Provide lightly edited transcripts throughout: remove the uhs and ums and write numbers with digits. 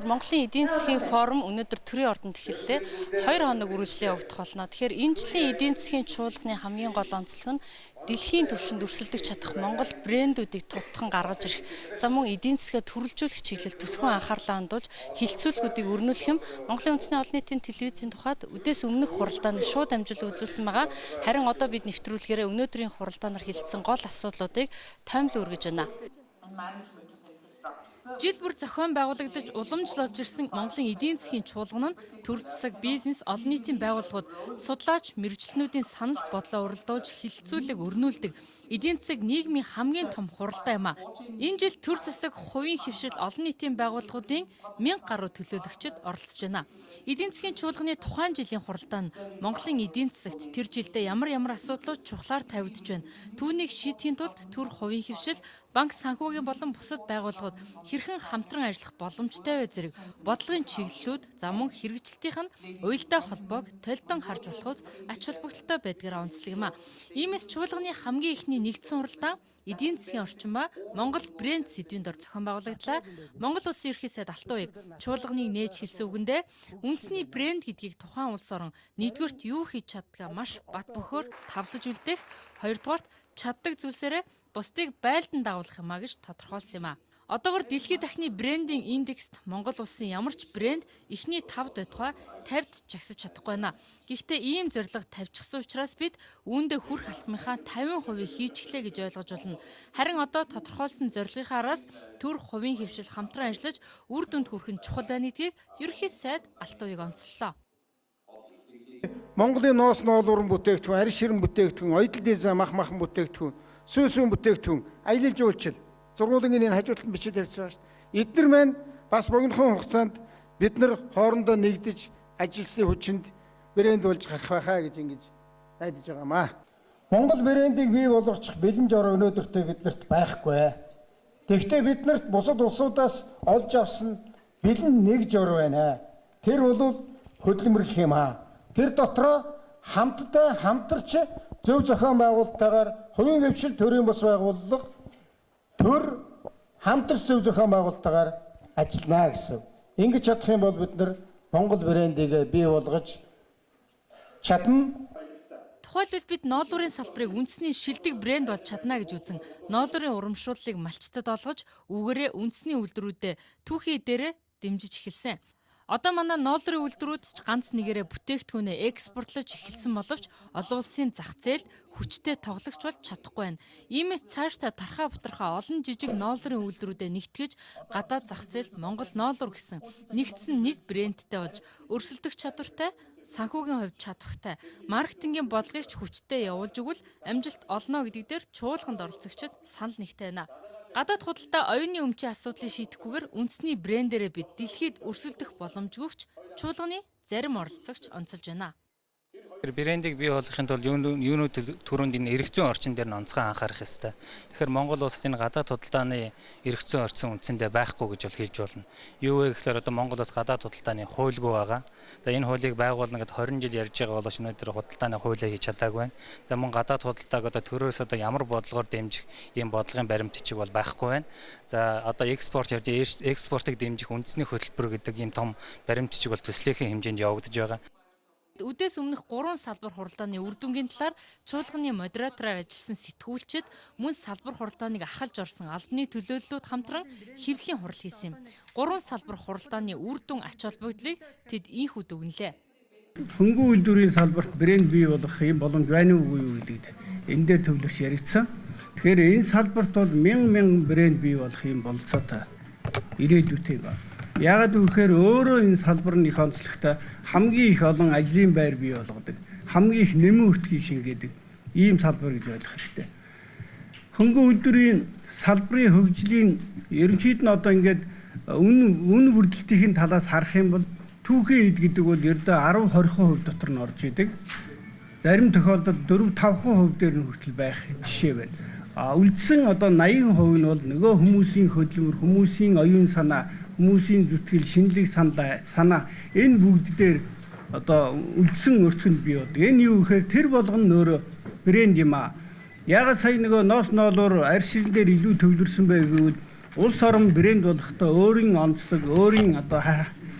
Тэгэхээр Монголын эдийн засгийн форум өнөөдөр төрийн ордонд эхэллээ. 2 хоног үргэлжлэн явагдах болно. Тэгэхээр энэ жилийн эдийн засгийн чуулганы хамгийн гол онцлог нь дэлхийн түвшинд өрсөлдөж чадах Монгол брэндүүдийг тодтохон гаргаж ирэх. За мөн эдийн засгаа төрөлжүүлэх чиглэлд түлхүүн анхаарлаа хандуулж хилцүүлгүүдийг өрнүүлэх юм Монголын үндэсний олон нийтийн телевизийн тухайд үдээс өмнөх хуралдаанд шууд амжилт үзүүлсэн байгаа. Харин одоо бид нэвтрүүлгээрээ өнөөдрийн хуралдаанаар хилцсэн гол асуудлуудыг томьёол өргөж байна. Жил бүр зохион байгуулагдаж уламжлалж ирсэн Монголын эдийн засгийн чуулган нь төр засаг, бизнес, олон нийтийн байгууллагууд, судлаач, мэргэжлэнүүдийн санал бодлоо уралдуулж хилцүүлэг өрнүүлдэг эдийн засаг нийгмийн хамгийн том хуралдаа юм а. Энэ жил төр засаг хувийн хөвшил олон нийтийн байгууллагуудын 1000 гаруй төлөөлөгчид оролцож байна. Эдийн засгийн чуулганы тухайн жилийн хуралдаа нь Монголын эдийн засагт тэр жилдээ ямар асуудлууд чухлаар тавигдж байна. Түүнийг шийдэхийн тулд төр хувийн хөвшил, банк, санхүүгийн болон бусад байгууллагууд хэрхэн хамтран ажиллах боломжтой вэ зэрэг бодлогын чиглэлүүд, за мөн хэрэгжилтийнх нь уялдаа холбоог толдон харж болохоос ач холбогдолтой байдгаар онцлог юм а. Иймээс чуулганы хамгийн ихний нэгдсэн хуралдаан эдийн засгийн орчин ба Монгол брэнд сэдвийн дор зохион байгуулагдлаа. Монгол улсын ерхий сайд Алтан уяг чуулганыг нээж хэлсэн үгэндээ үндэсний брэнд гэдгийг тухайн улс орон нэгдүгürt юу хийж чаддгаа маш бат бөхөөр тавлаж үлдээх, хоёрдугаарт чаддаг зүйлсээрээ бусдыг байлдан дагуулах юмаа гэж тодорхойлсон юм а. Одоогор дэлхийн дахны брендинг индекст Монгол улсын ямар ч брэнд эхний 5 байтугай 50-д жагсаж чадахгүй байна. Гэхдээ ийм зорилго тавьчихсан учраас бид үүндээ хүрэх алхмынхаа 50% хийчихлээ гэж ойлгож байна. Харин одоо тодорхойлсон зорилгынхаа араас төр хувийн хөвшил хамтран ажиллаж үр дүнд хүрэх нь чухал байна гэдгийг ерхий сайд Алтан уяг онцллоо. Монголын ноос ноолуурын бүтээгдэхүүн, арьс ширэн бүтээгдэхүүн, оёдол дизайн махан бүтээгдэхүүн, сүүсүүн бүтээгдэхүүн, аялал жуулчлал, зургуулгын хажуудлын бичиж тавьсан шүү дээ. Эдгээр маань бас богинохон хугацаанд бид нар хоорондоо нэгдэж ажилласны хүчинд брэнд болж гарах байхаа гэж ингэж найдаж байгаамаа. Монгол брэндийг бий болгочих бэлэн жор өнөөдөртөө биднэрт байхгүй. Тэгэхдээ биднэрт бусад улсуудаас олж авсан бэлэн нэг жор байна. Тэр бол хөдөлмөрлөх юм аа. Тэр дотроо хамтарч зөв зохион байгуулалтаагаар хувийн хөвшил төрийн бус байгууллага төр хамтарч зөв зохион байгуулалтаагаар ажиллана гэсэн. Ингэж чадах юм бол бид нар Монгол брэндийг бий болгож чадна. Тухайлбал бид ноолуурын салбарыг үндэсний шилдэг брэнд болж чадна гэж үзэн ноолуурын урамшууллыг малчтад олгож үүгээрээ үндэсний үйлдвэрүүдэд түүхий дээрээ дэмжиж эхэлсэн. Одоо манай ноолуурын үйлдвэрүүд ч ганц нэгээрээ бүтээгдэхүүнээ экспортлож эхэлсэн боловч олон улсын зах зээлд хүчтэй тоглогч болж чадахгүй байна. Иймээс цаашдаа тархаа бутархаа олон жижиг ноолуурын үйлдвэрүүдэд нэгтгэж гадаад зах зээлд Монгол ноолуур гэсэн нэгдсэн нэг брэндтэй болж өрсөлдөх чадвартай, санхүүгийн хувьд чадвартай, маркетингийн бодлогыг ч хүчтэй явуулж өгвөл амжилт олно гэдэг дээр чуулганд оролцогчид санал нэгтэй байна. Гадаад худалдаа оюуны өмчийн асуудлыг шийдэхгүйгээр үндэсний брэндээрээ бид дэлхийд өрсөлдөх боломжгүйч чуулганы зарим оролцогч онцолж байна. Брэндийг бий болгохын тулд юунууд төрөнд энэ эрх зүйн орчин дээр нь онцгой анхаарах ёстой. Тэгэхээр Монгол улсад энэ гадаад худалдааны эрх зүйн орчин үндсэндээ байхгүй гэж бол хэлж болно. Юу вэ гэхээр одоо Монгол улс гадаад худалдааны хуульгүй байгаа. За энэ хуулийг байгуулна гэд 20 жил ярьж байгаа боловч өнөөдөр худалдааны хуулийг хийж чадаагүй байна. За мөн гадаад худалдааг одоо төрөөс одоо ямар бодлогоор дэмжих ийм бодлогын баримт бичиг бол байхгүй байна. За одоо экспортыг дэмжих үндэсний хөтөлбөр гэдэг ийм том баримт бичиг бол төслийн хэмжээнд явагдаж байгаа. Үдээс өмнөх 3 салбар хуралдааны үр дүнгийн талаар чуулганы модератораар ажилласан сэтгүүлчид мөн салбар хуралдааныг ахалж орсон албаны төлөөллүүд хамтран хэвлэлийн хурал хийсэн юм. 3 салбар хуралдааны үр дүн ач холбогдлыг тэд ийхүүд өгнөлээ. Хөнгөн үйлдвэрийн салбарт брэнд бий болгох юм боломж байна уу юу гэдэгт энэ дээр төвлөрч яригдсан. Тэгэхээр энэ салбарт бол 1000 брэнд бий болох юм болцоотой ирээдүйтэй байна. Яагаад гэвэл өөрөө энэ салбар нь их онцлогтой хамгийн их олон ажлын байр бий болгодог, хамгийн их нэмэн үртгийг шингээдэг ийм салбар гэж ойлгох хэрэгтэй. Хөнгөн үйлдвэрийн салбарын хөгжлийн ерөнхийд нь одоо ингээд үн бүрдэлтийн талаас харах юм бол түүхийн эд гэдэг бол ердөө 10-20% дотор нь орж идэг. Зарим тохиолдолд 4-5% дээр нь хүртэл байх жишээ байна. Үлдсэн одоо 80% нь бол нөгөө хүмүүсийн хөдөлмөр, хүмүүсийн оюун санаа, хүмүүсийн зүтгэл, шинэлэг санаа энэ бүгд дээр одоо үлдсэн өртгөнд бий болдог. Энэ юу гэхээр тэр болгоно нөөрэ брэнд юм а. Ягаад сая нөгөө ноос ноолоор арьс ширэн дээр илүү төвлөрсөн бэ гэвэл улс орон брэнд болохдоо өөрийн онцлог, өөрийн одоо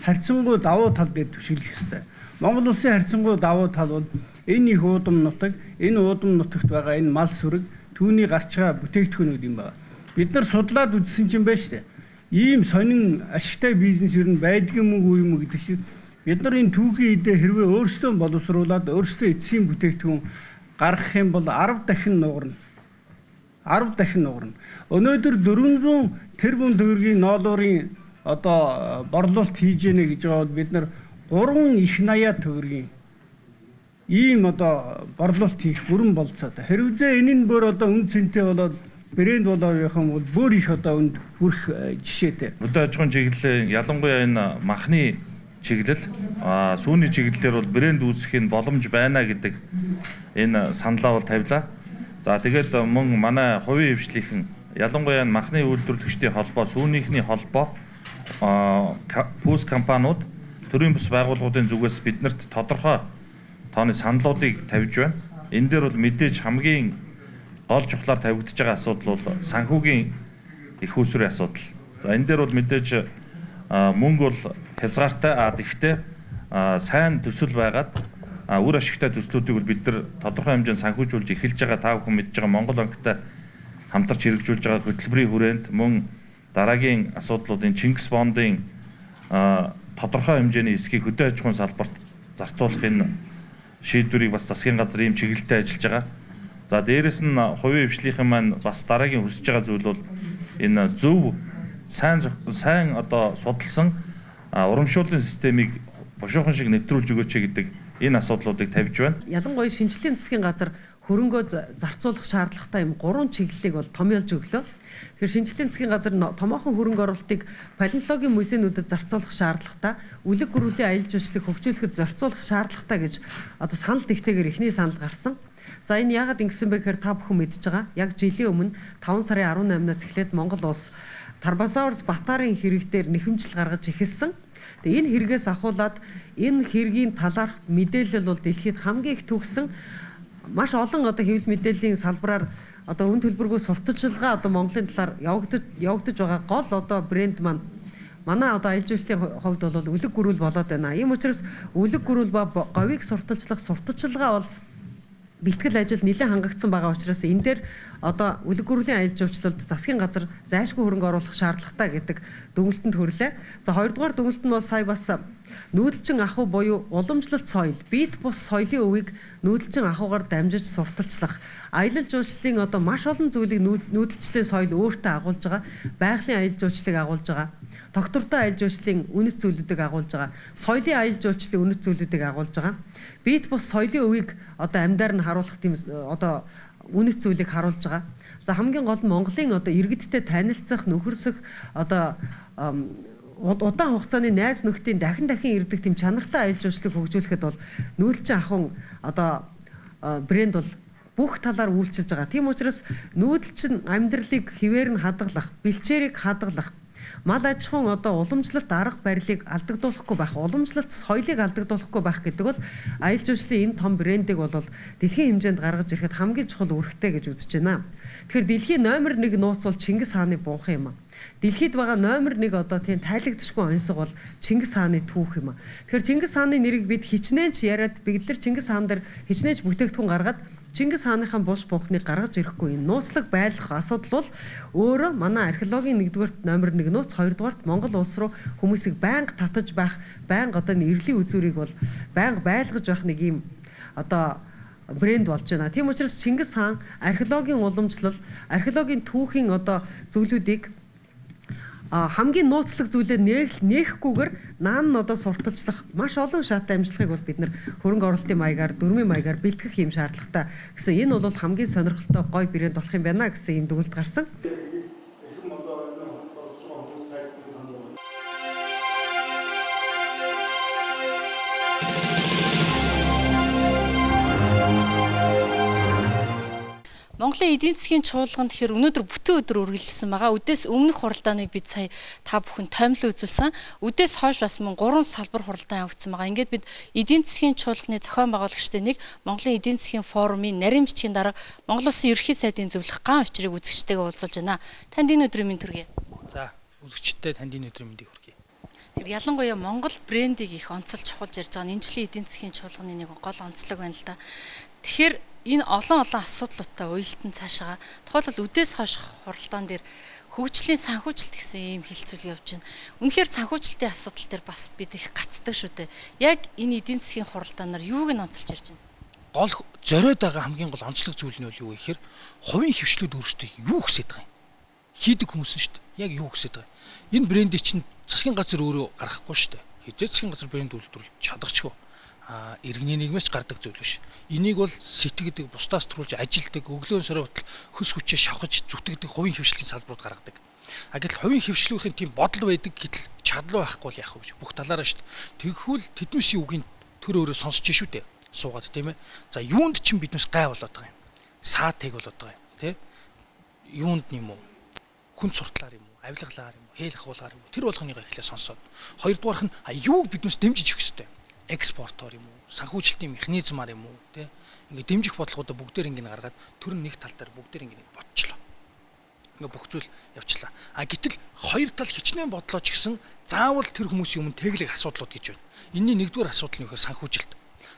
харьцангуй давуу тал дээр түшиглэх ёстой. Монгол улсын харьцангуй давуу тал бол энэ их уудам нутаг, энэ уудам нутагт байгаа энэ мал сүрэг, түүний гарч байгаа бүтээгдэхүүнүүд юм байна. Бид нар судлаад үзсэн чинь байна шүү дээ. Ийм сонин ашигтай бизнес ер нь байдаг юм уу юм гэдэг шиг бид нар энэ түүхийн идэ хэрвээ өөрсдөө боловсруулад өөрсдөө эцсийн бүтээгдэхүүн гаргах юм бол 10 дахин нугарна. 10 дахин нугарна. Өнөөдөр 400 тэрбум төгрөгийн ноолуурын одоо борлуулалт хийж гэнэ гэж байгаа бол бид нар 3 их 80 төгрөгийн ийм одоо борлуулалт хийх бүрэн болцоо. Хэрвээ энэ нь бүр одоо үн цэнтэй болоод брэнд болоод явах юм бол бүр их одоо үнд хүрэх жишээтэй. Өдөө аж ахуйн чиглэлээ ялангуяа энэ махны чиглэл, сүүний чиглэлээр бол брэнд үүсгэх нь боломж байна гэдэг энэ саналаа бол тавилаа. За тэгээд мөн манай хувийн хвшлийнхэн ялангуяа махны үйлдвэрлэгчдийн холбоо, сүүнийхний холбоо, пүүс компаниуд, төрийн бус байгууллагуудын зүгээс биднэрт тодорхой тооны саналуудыг тавьж байна. Энэ дээр бол мэдээж хамгийн гол чухлаар тавигдж байгаа асуудал бол санхүүгийн их усрын асуудал. За энэ дээр бол мэдээж мөнгө бол хязгаартай, гэхдээ сайн төсөл байгаад үр ашигтай төслүүдийг бол бид нар тодорхой хэмжээнд санхүүжүүлж эхэлж байгаа. Та бүхэн мэдж байгаа Монгол банктай хамтарч хэрэгжүүлж байгаа хөтөлбөрийн хүрээнд мөн дараагийн асуудлуудын Чингис бондын тодорхой хэмжээний эсхийг хөдөө аж ахуйн салбарт зарцуулах энэ шийдвэрийг бас засгийн газар ийм чиглэлтэй ажиллаж байгаа. За дээрэс нь хувийн хвшлийнхэн маань бас дараагийн хүсэж байгаа зүйл бол энэ зөв сайн одоо судалсан урамшууллын системийг бушуухан шиг нэвтрүүлж өгөөч гэдэг энэ асуудлуудыг тавьж байна. Ялангуяа шинжилгээний засгийн газар хөрөнгөө зарцуулах шаардлагатай юм 3 чиглэлийг бол томьёолж өглөө. Тэгэхээр шинжилгээний засгийн газар томоохон хөрөнгө оруулалтыг палеонтологийн музейнүүдэд зарцуулах шаардлагатай, үлэг гөрүүлийн аялал жуулчлалыг хөгжүүлэхэд зарцуулах шаардлагатай гэж одоо санал нэгтэйгээр эхний санал гарсан. За энэ яагаад ингэсэн бэ гэхээр та бүхэн мэдж байгаа. Яг жилийн өмнө 5 сарын 18-наас эхлээд Монгол улс Тарбасаурс Батарын хэрэг дээр нэхэмжил гаргаж эхэлсэн. Тэгээ энэ хэрэгээс ахуулаад энэ хэргийн талаарх мэдээлэл бол дэлхийд хамгийн их төгсөн маш олон одоо хэвлэл мэдээллийн салбараар одоо үн төлбөргүй сурталчилгаа одоо Монголын талаар явагдаж байгаа гол одоо брэнд маань манай одоо аялал жуулчлалын хувьд бол үлэг гөрүүл болоод байна. Ийм учраас үлэг гөрүүл ба говийг сурталчлах сурталчилгаа бол бэлтгэл ажил нэлээд хангагдсан байгаа учраас энэ дээр одоо үлэг гөрүүлийн аялал жуулчлалд засгийн газар зайлшгүй хөрөнгө оруулах шаардлагатай гэдэг дүгнэлтэнд хүрлээ. За хоёрдугаар дүгнэлт нь бол сая бас нүүдэлчин ахуй буюу уламжлалт соёл, бит бус соёлын өвийг нүүдэлчин ахуйгаар дамжиж сурталчлах. Аялал жуулчлалын одоо маш олон зүйлийг нүүдэлчлийн соёл өөртөө агуулж байгаа. Байгалийн аялал жуулчлалыг агуулж байгаа. Доктортой аялал жуулчлалын үнэт зүйлүүдийг агуулж байгаа. Соёлын аялал жуулчлалын үнэт зүйлүүдийг агуулж байгаа. Бит бус соёлын өвийг одоо амьдаар нь харуулах тийм одоо үнэт зүйлийг харуулж байгаа. За хамгийн гол нь Монголын одоо иргэдтэй танилцах, нөхөрсөх одоо удаан хугацааны найз нөхдийн дахин ирдэг тийм чанартай аялал жуулчлалыг хөгжүүлэхэд бол нүүдэлчин ахуйн одоо брэнд бол бүх талаар үйлчилж байгаа. Тийм учраас нүүдэлчин амьдралыг хിവэр нь хадгалах, бэлчээрийг хадгалах, мал аж ахуйн одоо уламжлалт арга барилыг алдагдуулахгүй байх, уламжлалт соёлыг алдагдуулахгүй байх гэдэг бол аялал жуулчлалын энэ том брендийг бол дэлхийн хэмжээнд гаргаж ирэхэд хамгийн чухал үүрэгтэй гэж үзэж байна. Тэгэхээр дэлхийн номер 1 нууц бол Чингис хааны бунхан юм а. Дэлхийд байгаа номер 1 одоо тийм тайлагдчихгүй онцгой бол Чингис хааны түүх юм а. Тэгэхээр Чингис хааны нэрийг бид хичнээн ч яриад бид нар Чингис хаан дээр хичнээн ч бүтээгдэхүүн гаргаад Чингис хааныхаа булш бунхныг гаргаж ирэхгүй энэ нууцлаг байлгах асуудал бол өөрөө манай археологийн 1-р номер 1 нууц, 2-р Монгол улс руу хүмүүсийг байнга татаж байх, байнга одоо нэрлийн үзүүрийг бол байнга байлгаж байх нэг юм одоо брэнд болж байна. Тийм учраас Чингис хаан археологийн уламжлал, археологийн түүхийн одоо зүйлүүдийг хамгийн нууцлаг зүйлээ нээхгүйгээр наан нь одоо сурталчлах маш олон шат амжилтыг бол бид нар хөрөнгө оруулалтын маягаар, дөрмийн маягаар бэлтгэх юм шаардлагатай гэсэн энэ бол хамгийн сонирхолтой гой брэнд болох юм байна гэсэн юм дүгнэлт гарсан. Монголын эдийн засгийн чуулган тэгэхээр өнөөдөр бүтэн өдөр үргэлжилсэн байгаа. Үдээс өмнөх хуралдааныг бид сая та бүхэн томилон үзүүлсэн. Үдээс хойш бас мөн 3 салбар хуралдаан явагдсан байгаа. Ингээд бид эдийн засгийн чуулганы зохион байгуулагчтай нэг Монголын эдийн засгийн форумын нарийн бичгийн дарга Монгол Улсын ерөнхий сайдын зөвлөх ган очрыг үзэгчтэйгээ уулзуулж байна. Танд энэ өдрийн мэнд хүргэе. За, үзэгчтэй танд энэ өдрийн мэндийг хүргэе. Тэгэхээр ялангуяа Монгол брендийг их онцолж чухалж ярьж байгаа нь энэ жилийн эдийн засгийн чуулганы нэг гол онцлог байна л да. Тэгэхээр энэ олон асуудлуудтай уялдан цаашаа тухайлбал үдээс хойш хуралдаан дээр хөгжлийн санхүүжилт гэсэн ийм хилцүүл явж байна. Үнэхээр санхүүжилтийн асуудал дээр бас бид их гацдаг шүү дээ. Яг энэ эдийн засгийн хуралдаанаар юуг нь онцолж ярьж байна? Гол зориод байгаа хамгийн гол онцлог зүйл нь юу гэхээр хувийн хөвшлүүд өөрсдөө юу хүсэж байгаа юм? Хийдэг хүмүүс нь шүү дээ. Яг юу хүсэж байгаа юм? Энэ брендийг чинь засгийн газар өөрөө гаргахгүй шүү дээ. Хизээ засгийн газар брэнд үйлдвэрлэж чадахчгүй. Иргэний нийгмээс гардаг зүйл биш. Энийг бол сэтгэдэг, бусдаас төрүүлж ажилдаг, өглөө сарын хүртэл хөс хүчээ шавхаж зүтгэдэг хувийн хөвшлийн салбарууд гаргадаг. Гэтэл хувийн хөвшлүүхийн тийм бодол байдаг гэтэл чадлаа байхгүй бол яах вэ гэж бүх талаараа шүү дээ. Тэгвэл тэднээсийн үгийн төр өөрөө сонсож шүү дээ. Суугаад тийм ээ. За юунд ч биднээс гай болоод байгаа юм. Саатыг болоод байгаа юм, тийм. Юунд юм уу? Хүн суртлаар юм уу? Авилгалаар юм уу? Хээл ахуулгаар юм уу? Тэр болгоныгоо эхлээ сонсоод. Хоёрдугаарх нь юуг биднээс дэмжиж өгөх ёстой. Экспортоор юм уу, санхүүжилтийн механизмаар юм уу, тий. Ингээ дэмжих бодлогоодоо бүгдээр ингээ гаргаад төр нь нэг тал дээр бүгдээр ингээ бодчихлоо. Ингээ бүх зүйл явчлаа. Гэтэл хоёр тал хичнээн бодлоо ч гэсэн заавал тэр хүмүүсийн өмнө тэглэх асуудлууд гэж байна. Энийний нэгдүгээр асуудал нь юу гэхээр санхүүжилт.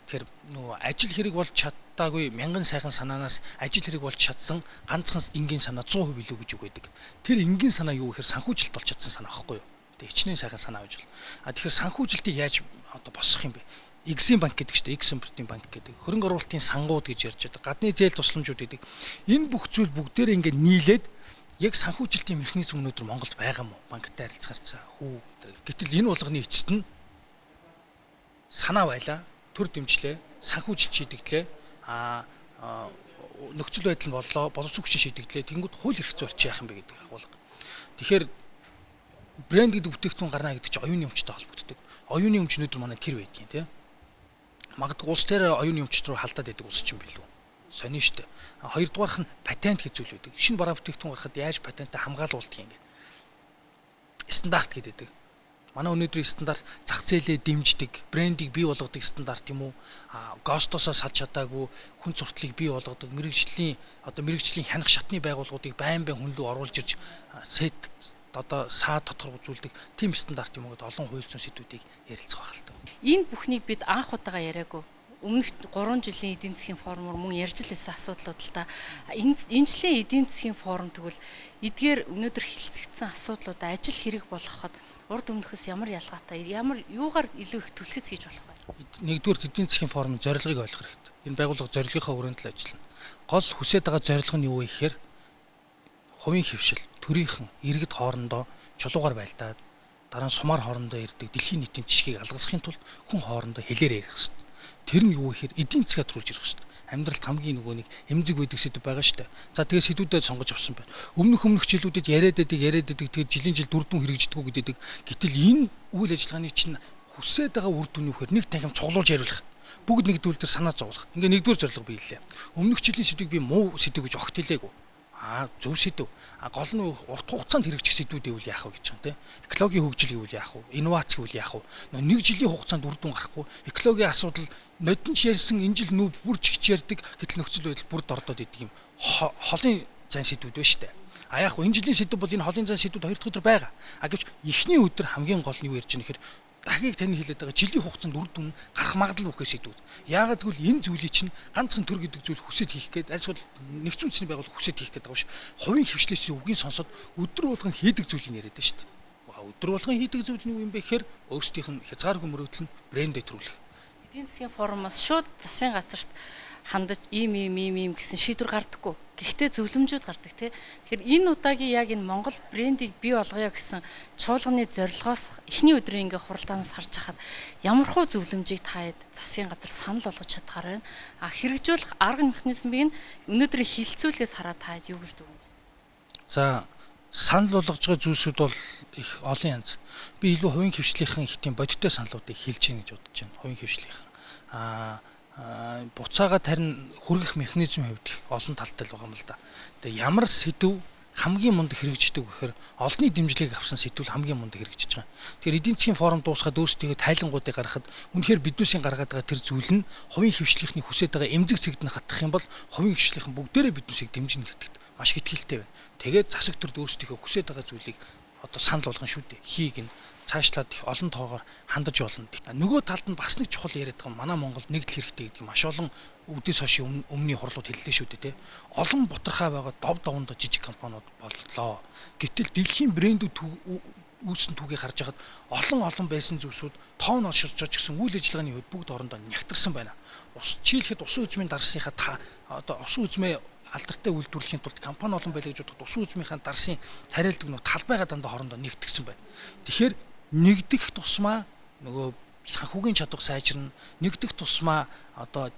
Тэгэхээр нөгөө ажил хэрэг болж чаддаагүй мянган сайхан санаанаас ажил хэрэг болж чадсан ганцхан энгийн санаа 100% илүү гэж үг байдаг. Тэр энгийн санаа юу гэхээр санхүүжилт болж чадсан санаа аахгүй юу? Хичнээн сайхан санаа авч бол. Тэгэхээр санхүүжилтийг яаж одоо босгох юм бэ? Exim банк гэдэг чинь Exim-ийн банк гэдэг. Хөрөнгө оруулалтын сангууд гэж ярьж байгаа. Гадны зээл тусламжууд гэдэг. Энэ бүх зүйл бүгдээр ингээд нийлээд яг санхүүжилтийн механизм өнөөдөр Монголд байгаа мó? Банктай харилцахаар цаа хүү. Гэтэл энэ болгоны эцэст нь санаа байла, төр дэмжлээ, санхүүжилт шийдэгдлээ, нөхцөл байдал нь боллоо, боловсрол хүчин шийдэгдлээ. Тэнгүүд хууль эрх зүйн орчин яах юм бэ гэдэг агуулга. Тэгэхээр брэнд гэдэг бүтээгдэхүүн гарна гэдэг чинь оюуны өмчтэй холбогддог. Оюуны өмч өнөөдөр манай тэр байдгийн тийм. Магадгүй улс дээр оюуны өмчт рүү халдаад байдаг улс чинь билүү. Сони штэ. Хоёрдугаарх нь патент гэж зүйл байдаг. Шинэ бараа бүтээгдэхүүн гаргахад яаж патенттай хамгаалуулдаг юм гээд. Стандарт гэдэг. Манай өнөөдрийн стандарт зах зээлээ дэмждэг, брендийг бий болгодог стандарт юм уу? Гостосоо салж чадаагүй хүн сурталыг бий болгодог, мэрэгжлийн хянах шатны байгууллагуудыг байн хүн рүү оруулж ирж одоо саад тодорхой үзүүлдэг тийм стандарт юм уу гэдэг олон хууль зүйн сэдвүүдийг ярилцах байх л та. Энэ бүхнийг бид анх удаага яриаггүй. Өмнөх 3 жилийн эдийн засгийн форумор мөн ярьж лээсэн асуудлууд л та. Энэ жилийн эдийн засгийн форум тэгвэл эдгээр өнөөдөр хилцэгдсэн асуудлуудаа ажил хэрэг болгоход урд өмнөхөөс ямар ялгаатай, ямар юугаар илүү их түлхэц хийж болох вэ? Нэгдүгээр эдийн засгийн форумын зорилгыг ойлгох хэрэгтэй. Энэ байгууллага зорилгынхаа хүрээнд л ажиллана. Гол хүсэж байгаа зорилго нь юу вэ гэхээр хувийн хөвшил, төрийнхэн иргэд хоорондоо чулуугаар байлдаад дараа нь сумаар хоорондоо ирдэг дэлхийн нийтийн жишгийг алгасхын тулд хүн хоорондоо хэлээр ярих хэрэгтэй. Тэр нь юу гэхээр эдийн засгаа төрүүлж ирэх хэрэгтэй. Амьдралд хамгийн нөгөө нэг эмзэг байдаг сэдв байгаа шүү дээ. За тэгээ сэдвүүдэд сонгож авсан байна. Өмнөх жилүүдэд яриад байдаг тэгээд жилийн жил дүр дүн хэрэгждэггүй гэдэг. Гэтэл энэ үйл ажиллагааны чинь хүсэж байгаа үр дүн юу гэхээр нэг танхим цуглуулж яриулах. Бүгд нэгдүгээр дээр санаа зовлох. Ингээ нэгдүгээр зорилго биелээ. Өмнөх жилийн сэдвийг би муу сэдв гэж огт хэлээгүй. Зөв сэдв. Гол нь урт хугацаанд хэрэгжих сэдвүүд гэвэл яах вэ гэж байгаа тийм. Экологийн хөгжил гэвэл яах вэ? Инновац гэвэл яах вэ? Нэг жилийн хугацаанд үр дүн гарахгүй. Экологийн асуудал нодонч ярьсан энэ жил нүү бүр чигч ярьдаг гэтэл нөхцөл байдал бүрд ордоод идэг юм. Холын зан сэдвүүд байна шүү дээ. Яг энэ жилийн сэдв бол энэ холын зан сэдвүүд хоёр дахь өдөр байгаа. Гэвч эхний өдөр хамгийн гол нь юу ярьж байгаа нөхөр дахийг таны хэлээд байгаа жилийн хугацаанд үр дүн гарах магадлал бүхээс сэдвүүд. Яагаад гэвэл энэ зүйлийг чинь ганцхан төр гэдэг зүйл хүсэж хийх гээд альсвал нэгдсэн үндэсний байгууллага хүсэж хийх гэдэг байгаа ш. Хувийн хөвчлөөсийн үгийн сонсоод өдөр болгон хийдэг зүйлийг яриад байна шүү дээ. Өдөр болгон хийдэг зүйл нь юу юм бэ гэхээр өөрсдийнх нь хязгааргүй мөрөөдөл нь брэндээ төрүүлэх. Эдийн засгийн форумаас шууд засгийн газарт хандаж ийм гэсэн шийдвэр гардаггүй. Гэхдээ зөвлөмжүүд гардаг тий. Тэгэхээр энэ удаагийн яг энэ Монгол брендийг бий болгоё гэсэн чуулганы зорилгоос эхний өдрийн ингээ хуралдаанаас харж хахад ямархуу зөвлөмжийг таад засгийн газар санал болгож чадхаар байна. Хэрэгжүүлэх арга механизмыг нь өнөөдрийн хилцүүлгээс хараад таад юу гэж дүгнэж. За санал болгож байгаа зүйлсүүд бол их олон янз. Би илүү хувийн хөвшлийнхэн их тийм бодиттой саналуудыг хэлж гин гэж бодож байна. Хувийн хөвшлийнхэн. буцаага тарин хүргэх механизмын хувьд олон талтай л байгаа юм л да. Тэгээ ямар сэдв хамгийн мундаг хэрэгждэг гэхээр олонний дэмжлэгийг авсан сэдвүүл хамгийн мундаг хэрэгжиж байгаа. Тэгэхээр эдийн засгийн форум дуусгаад өөрсдөө тайлангуудыг гаргахад үнэхээр биднээсийн гаргаад байгаа тэр зүйл нь хувийн хвшлийнхний хүсэж байгаа эмзэг цэгд нь хатах юм бол хувийн хвшлийнхэн бүгдээрээ биднээсийг дэмжинэ гэдэгт маш итгэлтэй байна. Тэгээд засаг төрд өөрсдөө хүсэж байгаа зүйлийг одоо санал болгон шүү дээ. Хийг нь цаашлаад их олон тоогоор хандаж болно. Нөгөө талд нь бас нэг чухал яриад байгаа манай Монголд нэгдэл хэрэгтэй гэдэг маш олон үдээс хойш өмнөний хурлууд хэллээ шүү дээ, тэ. Олон бутархай байгаа дов довонд жижиг компаниуд боллоо. Гэтэл дэлхийн брэндүүд үүссэн түүхийг харж байхад олон байсан зүйлсүүд тоон олширч гэсэн үйл ажиллагааны хувьд бүгд орондоо нягтарсан байна. Жишээлхэд усан үзмийн дарсныхаа одоо усан үзмээ алдартай үйлдвэрлэхийн тулд компани олон байлаа гэж бодоход усан үзмийнхаа дарсын тариалдаг нөх талбайгаа дандаа хоорондоо нэгтгэсэн байна. Тэгэхээр нэгдэх тусмаа нөгөө санхүүгийн чадвар сайжирна, нэгдэх тусмаа одоо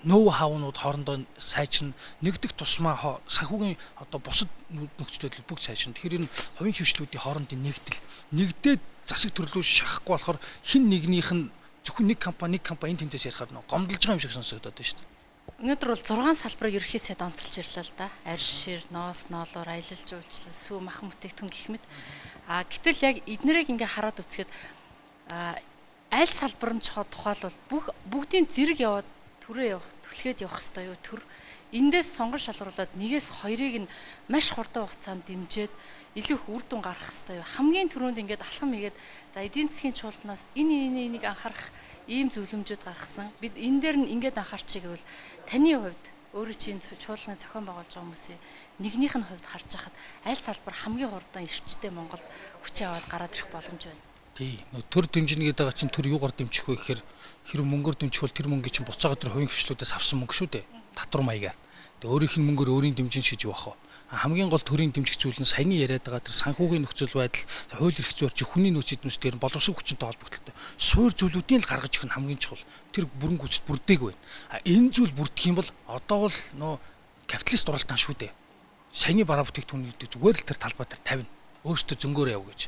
ноу хавнууд хоорондоо сайжирна, нэгдэх тусмаа санхүүгийн одоо бусад нөхцөл байдал бүгд сайжирна. Тэгэхээр энэ хувийн хвшлүүдийн хоорондын нэгдээд засаг төрлөө шахахгүй болохоор хин нэгнийх нь зөвхөн нэг компани тэнтэс ярихаар гомдолж байгаа юм шиг сонсогдоод байна шүү дээ. Өнөөдөр бол 6 салбарыг ерөнхий сайд онцолж ирлээ л да. Арь шир, ноос, ноолоор, аялал жуулчлал, сүү, махан бүтээгдэхүүн гэх мэт. Гэтэл яг эднэрийг ингээ хараад үзэхэд аль салбар нь тухайлбал бүгдийн зэрэг яваад түрээ явах, түлхээд явах хэрэгтэй юу төр. Эндээс сонгон шалгаруулад нэгээс хоёрыг нь маш хурдан хугацаанд дэмжиж илүү их үр дүн гаргах хэрэгтэй юу. Хамгийн түрүүнд ингээд алхам хийгээд за эдийн засгийн чуулганаас энийг анхаарах ийм зөвлөмжүүд гаргасан. Бид энэ дээр нь ингээд анхаарчих гэвэл таны хувьд өөрөө чинь чуулганы зохион байгуулж байгаа хүмүүсийн нэгнийх нь хувьд харж байхад аль салбар хамгийн хурдан эрчтэй Монголд хүч аваад гараад ирэх боломж байна. Тий. Төр дэмжинэ гэдэг байгаа чинь төр юугаар дэмжих вэ гэхээр хэрэв мөнгөөр дэмжих бол тэр мөнгө чинь буцаага тэр хувийн хвшлүүдээс авсан мөнгө шүү дээ. Татвар маягаар. Тэгээ өөрийнх нь мөнгөөр өөрийн дэмжин шиж явах уу. Хамгийн гол төрийн дэмжих зүйл нь саяны яриад байгаа тэр санхүүгийн нөхцөл байдал, хууль эрх зүйн орчин, хүний нөөц эднэс дээр боловсон хүчинтэй холбогдолтой. Суур зүйлүүдийг л гаргаж ирэх нь хамгийн чухал. Тэр бүрэн гүйцэд бүрдээг байна. Энэ зүйл бүрдэх юм бол одоо бол нөө капиталист уралдаан шүү дээ. Саяны бараа бүтээгдэхүүн гэдэг зүгээр л тэр талбай дээр тавина. Өөртөө зөнгөөр яв гэж.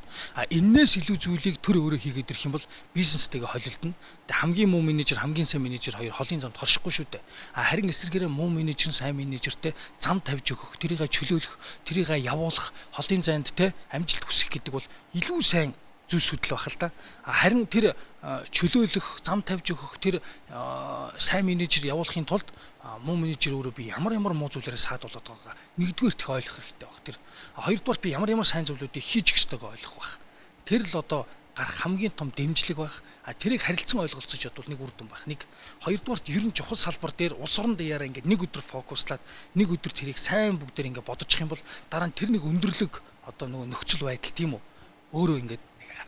Энээс илүү зүйлийг төр өөрөө хийгээд ирэх юм бол бизнестэйгээ холилдно. Тэгээ хамгийн муу менежер, хамгийн сайн менежер хоёр холын замд хоршихгүй шүү дээ. Харин эсвэргээрээ муу менежер, сайн менежертэй зам тавьж өгөх, тэрийг чөлөөлөх, тэрийг явуулах, холын зайд те амжилт хүсэх гэдэг бол илүү сайн зүйлсүүд л байх л да. Харин тэр чөлөөлөх, зам тавьж өгөх, тэр сайн менежер явуулахын тулд муу менежер өөрөө би ямар муу зүйлээрээ саадуулаад байгаагаа нэгдүгээр их ойлгох хэрэгтэй баг. Тэр хоёрдугаар би ямар сайн зүйлүүдийг хийж гэх ёстойг ойлгох байх. Тэр л одоо гарах хамгийн том дэмжлэг байх. Тэрийг харилцан ойлголцож чадвал нэг үр дүн байх. Нэг хоёрдугаарт ер нь чухал салбар дээр улс орон даяараа ингээд нэг өдөр фокуслаад нэг өдөр тэрийг сайн бүгдээр ингээд бодчих юм бол дараа нь тэр нэг өндөрлөг одоо нөгөө нөхцөл байдал тийм үү өөрөө ингээд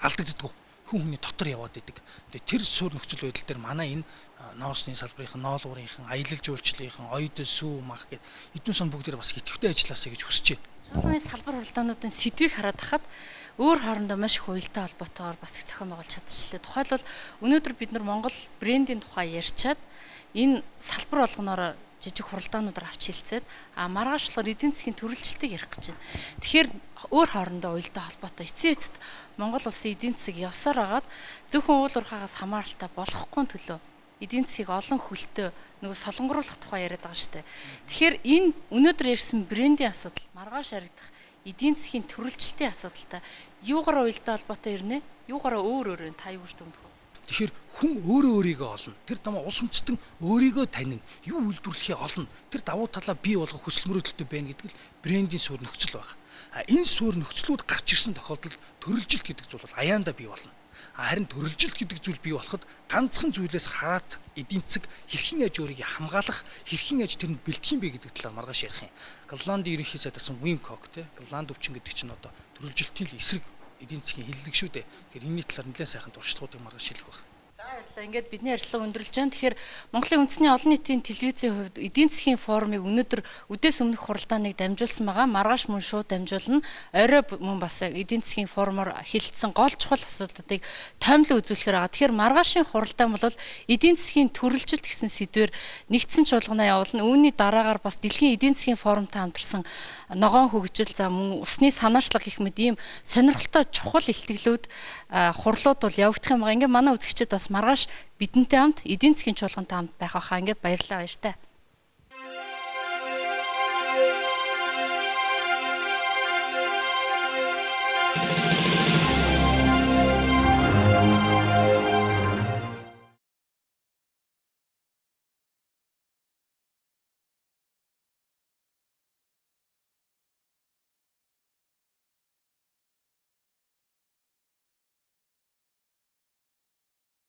алдагддаг. Хүний дотор яваад идэг. Тэгээ тэр суурь нөхцөл байдал дээр манай энэ ноосны салбарын, ноолуурынхан, аялал жуулчлалынхан, оёд сүү мах гэд эдгээр сон бүгдээр бас идэвхтэй ажилласаа гэж хүсэж байна. Чуулганы салбар хуралдаануудын сэдвийг хараад хахад өөр хоорондоо маш их уялдаа холбоотойгоор бас их зохион байгуулж чадчихлаа. Тухайлбал өнөөдөр бид нар Монгол брендийн тухай ярьчаад энэ салбар болгоноор жижиг хуралдаануудаар авч хэлцээд маргааш болохоор эдийн засгийн төрөлжилтийг ярих гэж байна. Тэгэхээр өөр хоорондоо уялдаа холбоотой эцсийн эцэст Монгол улсын эдийн засаг явсаар агаад зөвхөн уул уурхаагаас хамааралтай болохгүй төлөө эдийн засгийг олон хөлтөө нөгөө солонгоруулах тухай яриад байгаа шүү дээ. Тэгэхээр энэ өнөөдөр ярьсан брендийн асуудал, маргааш яригдах эдийн засгийн төрөлжилтийн асуудалтай юугаараа уялдаа холбоотой ирнэ? Юугаараа өөр та юу гэж дүгнэх вэ? Тэгэхээр хүн өөрөө өөрийгөө олно. Тэр тамаа улс үндэстэн өөрийгөө танина. Юу үйлдвэрлэхээ олно. Тэр давуу талаа бий болгох хүсэл мөрөөдөлтөй байна гэдэг л брендийн суурь нөхцөл байна. Энэ суурь нөхцлүүд гарч ирсэн тохиолдолд төрөлжилт гэдэг зүйл бол аяанда бий болно. Харин төрөлжилт гэдэг зүйл бий болоход ганцхан зүйлээс хараад эдийн засаг хэрхэн яаж өөрийгөө хамгаалах, хэрхэн яаж тэрэнд бэлтгэх юм бэ гэдэг талаар маргааш ярих юм. Голландын ерөнхий сайд асан Wim Kok те Голланд өвчин гэдэг чинь одоо төрөлжилтийн эсрэг эдийн засгийн хиллэг шүү дээ. Тэгэхээр энэний талаар нэлээд сайхан туршлагуудыг маргааш хэлэх байна. За баярлалаа. Ингээд бидний ярилцлага өндөрлж байна. Тэгэхээр Монголын үндэсний олон нийтийн телевизийн хувьд эдийн засгийн форумыг өнөөдөр үдээс өмнөх хуралдааныг дамжуулсан байгаа. Маргааш мөн шууд дамжуулна. Орой мөн бас эдийн засгийн форумоор хилцсэн гол чухал асуудлуудыг тоймлон үзүүлэхээр байгаа. Тэгэхээр маргаашийн хуралдаан бол эдийн засгийн төрөлжилт гэсэн сэдвээр нэгдсэн чуулганаа явуулна. Үүний дараагаар бас дэлхийн эдийн засгийн форумтай хамтарсан ногоон хөгжил за мөн усны санаачлага гэх мэт ийм сонирхолтой чухал илтгэлүүд хурлууд бол явагдах юм байгаа. Ингээд манай үзэгчид бас бас маргааш бидэнтэй хамт эдийн засгийн чуулгантай хамт байх байхаа ингээд баярлалаа баяртай.